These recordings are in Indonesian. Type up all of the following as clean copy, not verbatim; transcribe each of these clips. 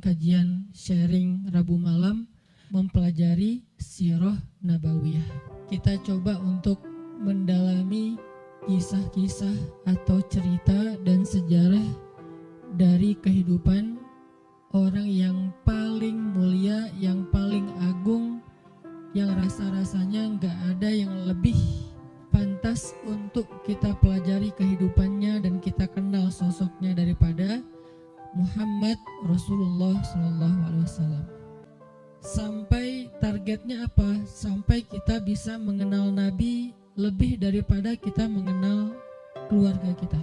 kajian sharing Rabu malam mempelajari Sirah Nabawiyah. Kita coba untuk mendalami kisah-kisah atau cerita dan sejarah dari kehidupan orang yang paling mulia, yang paling agung, yang rasa-rasanya gak ada yang lebih pantas untuk kita pelajari kehidupannya dan kita kenal sosoknya daripada Muhammad Rasulullah SAW. Sampai targetnya apa? Sampai kita bisa mengenal Nabi lebih daripada kita mengenal keluarga kita.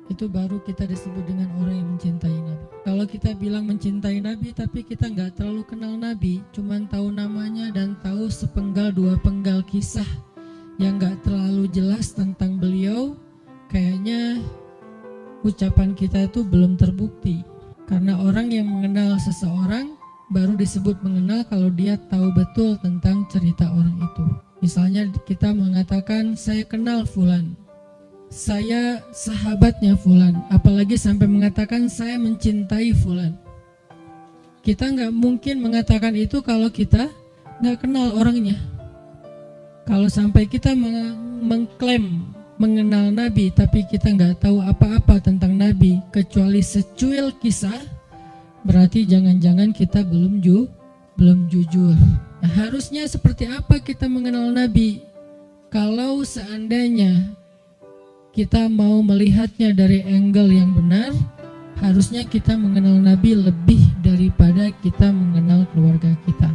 Itu baru kita disebut dengan orang yang mencintai Nabi. Kalau kita bilang mencintai Nabi tapi kita gak terlalu kenal Nabi, cuman tahu namanya dan tahu sepenggal dua penggal kisah yang gak terlalu jelas tentang beliau, kayaknya ucapan kita itu belum terbukti. Karena orang yang mengenal seseorang baru disebut mengenal kalau dia tahu betul tentang cerita orang itu. Misalnya kita mengatakan saya kenal Fulan, saya sahabatnya Fulan, apalagi sampai mengatakan saya mencintai Fulan. Kita gak mungkin mengatakan itu kalau kita gak kenal orangnya. Kalau sampai kita mengklaim mengenal Nabi tapi kita nggak tahu apa-apa tentang Nabi kecuali secuil kisah, berarti jangan-jangan kita belum jujur. Nah, harusnya seperti apa kita mengenal Nabi? Kalau seandainya kita mau melihatnya dari angle yang benar, harusnya kita mengenal Nabi lebih daripada kita mengenal keluarga kita.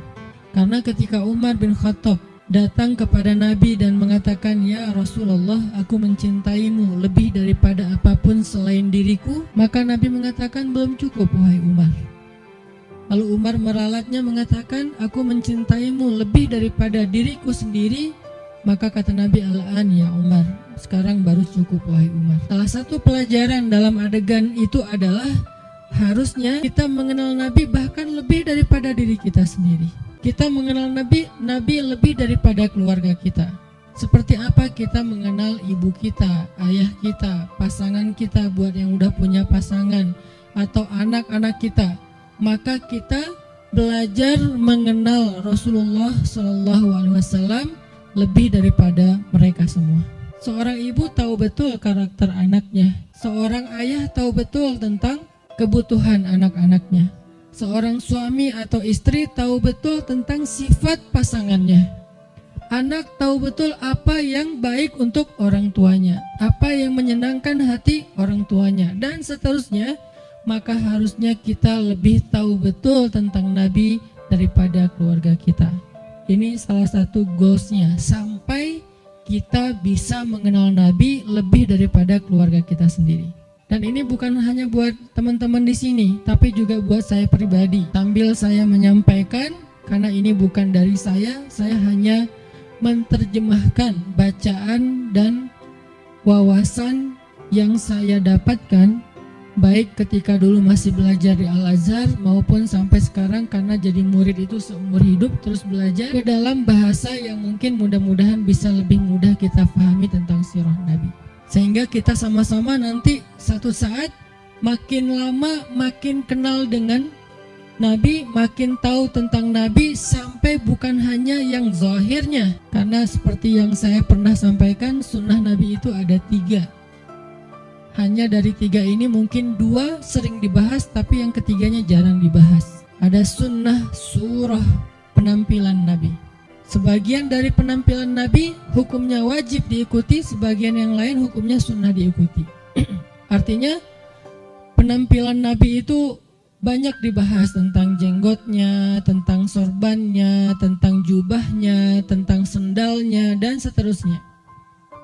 Karena ketika Umar bin Khattab datang kepada Nabi dan mengatakan, ya Rasulullah, aku mencintaimu lebih daripada apapun selain diriku, maka Nabi mengatakan, belum cukup wahai Umar. Lalu Umar meralatnya mengatakan, aku mencintaimu lebih daripada diriku sendiri, maka kata Nabi, al-an ya Umar, sekarang baru cukup wahai Umar. Salah satu pelajaran dalam adegan itu adalah harusnya kita mengenal Nabi bahkan lebih daripada diri kita sendiri. Kita mengenal Nabi lebih daripada keluarga kita. Seperti apa kita mengenal ibu kita, ayah kita, pasangan kita buat yang udah punya pasangan, atau anak-anak kita. Maka kita belajar mengenal Rasulullah SAW lebih daripada mereka semua. Seorang ibu tahu betul karakter anaknya. Seorang ayah tahu betul tentang kebutuhan anak-anaknya. Seorang suami atau istri tahu betul tentang sifat pasangannya. Anak tahu betul apa yang baik untuk orang tuanya, apa yang menyenangkan hati orang tuanya, dan seterusnya. Maka harusnya kita lebih tahu betul tentang Nabi daripada keluarga kita. Ini salah satu goalsnya, sampai kita bisa mengenal Nabi lebih daripada keluarga kita sendiri. Dan ini bukan hanya buat teman-teman di sini, tapi juga buat saya pribadi. Sambil saya menyampaikan, karena ini bukan dari saya hanya menerjemahkan bacaan dan wawasan yang saya dapatkan, baik ketika dulu masih belajar di Al-Azhar maupun sampai sekarang karena jadi murid itu seumur hidup terus belajar ke dalam bahasa yang mungkin mudah-mudahan bisa lebih mudah kita pahami tentang sirah Nabi. Sehingga kita sama-sama nanti satu saat makin lama makin kenal dengan Nabi, makin tahu tentang Nabi, sampai bukan hanya yang zahirnya. Karena seperti yang saya pernah sampaikan, sunnah Nabi itu ada 3. Hanya dari 3 ini mungkin 2 sering dibahas, tapi yang ketiganya jarang dibahas. Ada sunnah surah penampilan Nabi. Sebagian dari penampilan Nabi hukumnya wajib diikuti, sebagian yang lain hukumnya sunnah diikuti. Artinya penampilan Nabi itu banyak dibahas, tentang jenggotnya, tentang sorbannya, tentang jubahnya, tentang sendalnya, dan seterusnya.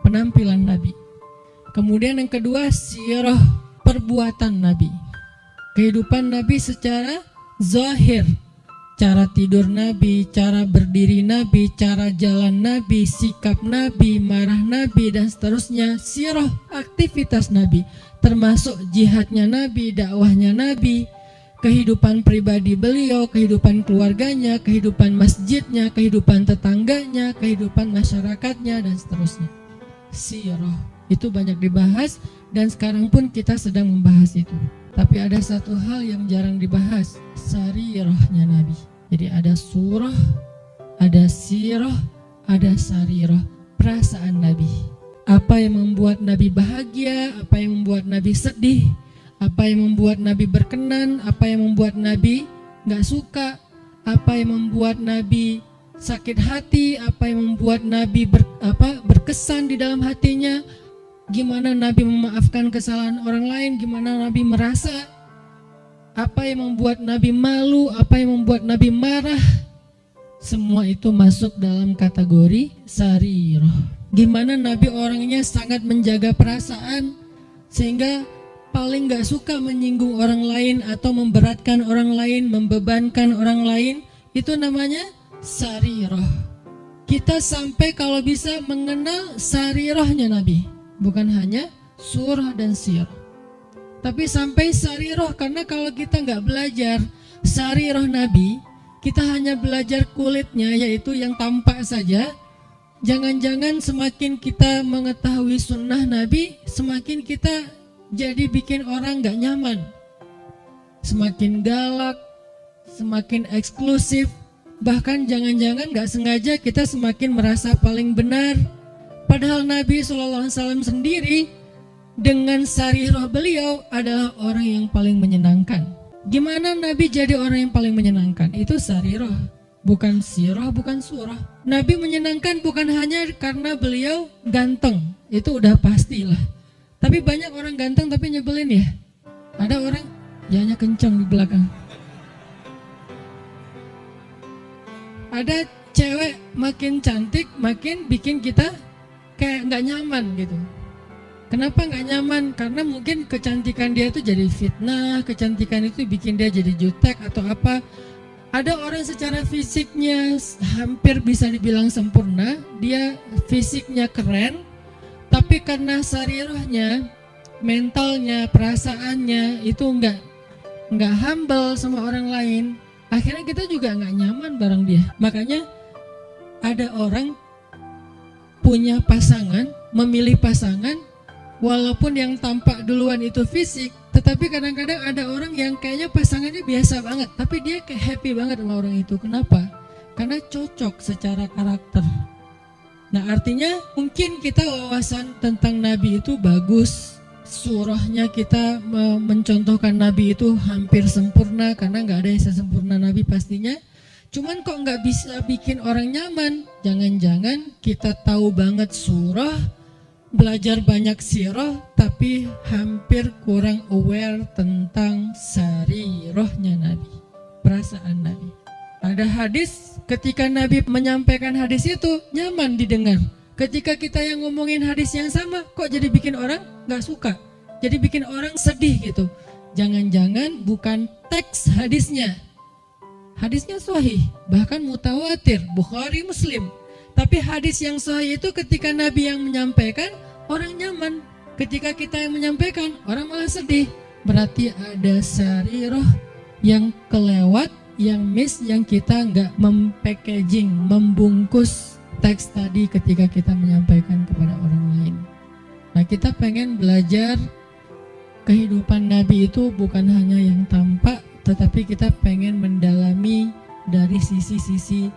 Penampilan Nabi. Kemudian yang kedua, sirah perbuatan Nabi. Kehidupan Nabi secara zahir. Cara tidur Nabi, cara berdiri Nabi, cara jalan Nabi, sikap Nabi, marah Nabi, dan seterusnya. Sirah aktivitas Nabi, termasuk jihadnya Nabi, dakwahnya Nabi, kehidupan pribadi beliau, kehidupan keluarganya, kehidupan masjidnya, kehidupan tetangganya, kehidupan masyarakatnya, dan seterusnya. Sirah itu banyak dibahas dan sekarang pun kita sedang membahas itu. Tapi ada satu hal yang jarang dibahas, sarirahnya Nabi. Jadi ada surah, ada sirah, ada sarirah, perasaan Nabi. Apa yang membuat Nabi bahagia, apa yang membuat Nabi sedih, apa yang membuat Nabi berkenan, apa yang membuat Nabi gak suka, apa yang membuat Nabi sakit hati, apa yang membuat Nabi berkesan di dalam hatinya, gimana Nabi memaafkan kesalahan orang lain, gimana Nabi merasa, apa yang membuat Nabi malu, apa yang membuat Nabi marah. Semua itu masuk dalam kategori sarirah. Gimana Nabi orangnya sangat menjaga perasaan, sehingga paling gak suka menyinggung orang lain atau memberatkan orang lain, membebankan orang lain. Itu namanya sarirah. Kita sampai kalau bisa mengenal sarirahnya Nabi, bukan hanya surah dan sirah, tapi sampai sarirah. Karena kalau kita nggak belajar sarirah Nabi, kita hanya belajar kulitnya, yaitu yang tampak saja. Jangan-jangan semakin kita mengetahui sunnah Nabi, semakin kita jadi bikin orang nggak nyaman, semakin galak, semakin eksklusif. Bahkan jangan-jangan nggak sengaja kita semakin merasa paling benar. Padahal Nabi SAW sendiri dengan sarirah beliau adalah orang yang paling menyenangkan. Gimana Nabi jadi orang yang paling menyenangkan? Itu sarirah, bukan sirah, bukan surah. Nabi menyenangkan bukan hanya karena beliau ganteng, itu udah pastilah. Tapi banyak orang ganteng tapi nyebelin ya. Ada orang jahnya kencang di belakang. Ada cewek makin cantik makin bikin kita kayak nggak nyaman gitu. Kenapa nggak nyaman? Karena mungkin kecantikan dia itu jadi fitnah, kecantikan itu bikin dia jadi jutek atau apa. Ada orang secara fisiknya hampir bisa dibilang sempurna, dia fisiknya keren, tapi karena sarirahnya, mentalnya, perasaannya itu nggak humble sama orang lain, akhirnya kita juga nggak nyaman bareng dia. Makanya ada orang punya pasangan, memilih pasangan, walaupun yang tampak duluan itu fisik, tetapi kadang-kadang ada orang yang kayaknya pasangannya biasa banget, tapi dia kayak happy banget sama orang itu. Kenapa? Karena cocok secara karakter. Nah artinya mungkin kita wawasan tentang Nabi itu bagus, surahnya kita mencontohkan Nabi itu hampir sempurna, karena nggak ada yang sesempurna Nabi pastinya. Cuman kok nggak bisa bikin orang nyaman? Jangan-jangan kita tahu banget surah, belajar banyak sirah, tapi hampir kurang aware tentang sarirahnya Nabi, perasaan Nabi. Ada hadis, ketika Nabi menyampaikan hadis itu nyaman didengar. Ketika kita yang ngomongin hadis yang sama, kok jadi bikin orang gak suka, jadi bikin orang sedih gitu. Jangan-jangan bukan teks hadisnya. Hadisnya sahih, bahkan mutawatir, Bukhari, Muslim. Tapi hadis yang sahih itu ketika Nabi yang menyampaikan, orang nyaman. Ketika kita yang menyampaikan, orang malah sedih. Berarti ada sarirah yang kelewat, yang miss, yang kita nggak mempackaging, membungkus teks tadi ketika kita menyampaikan kepada orang lain. Nah kita pengen belajar kehidupan Nabi itu bukan hanya yang tampak, tetapi kita pengen mendalami dari sisi-sisi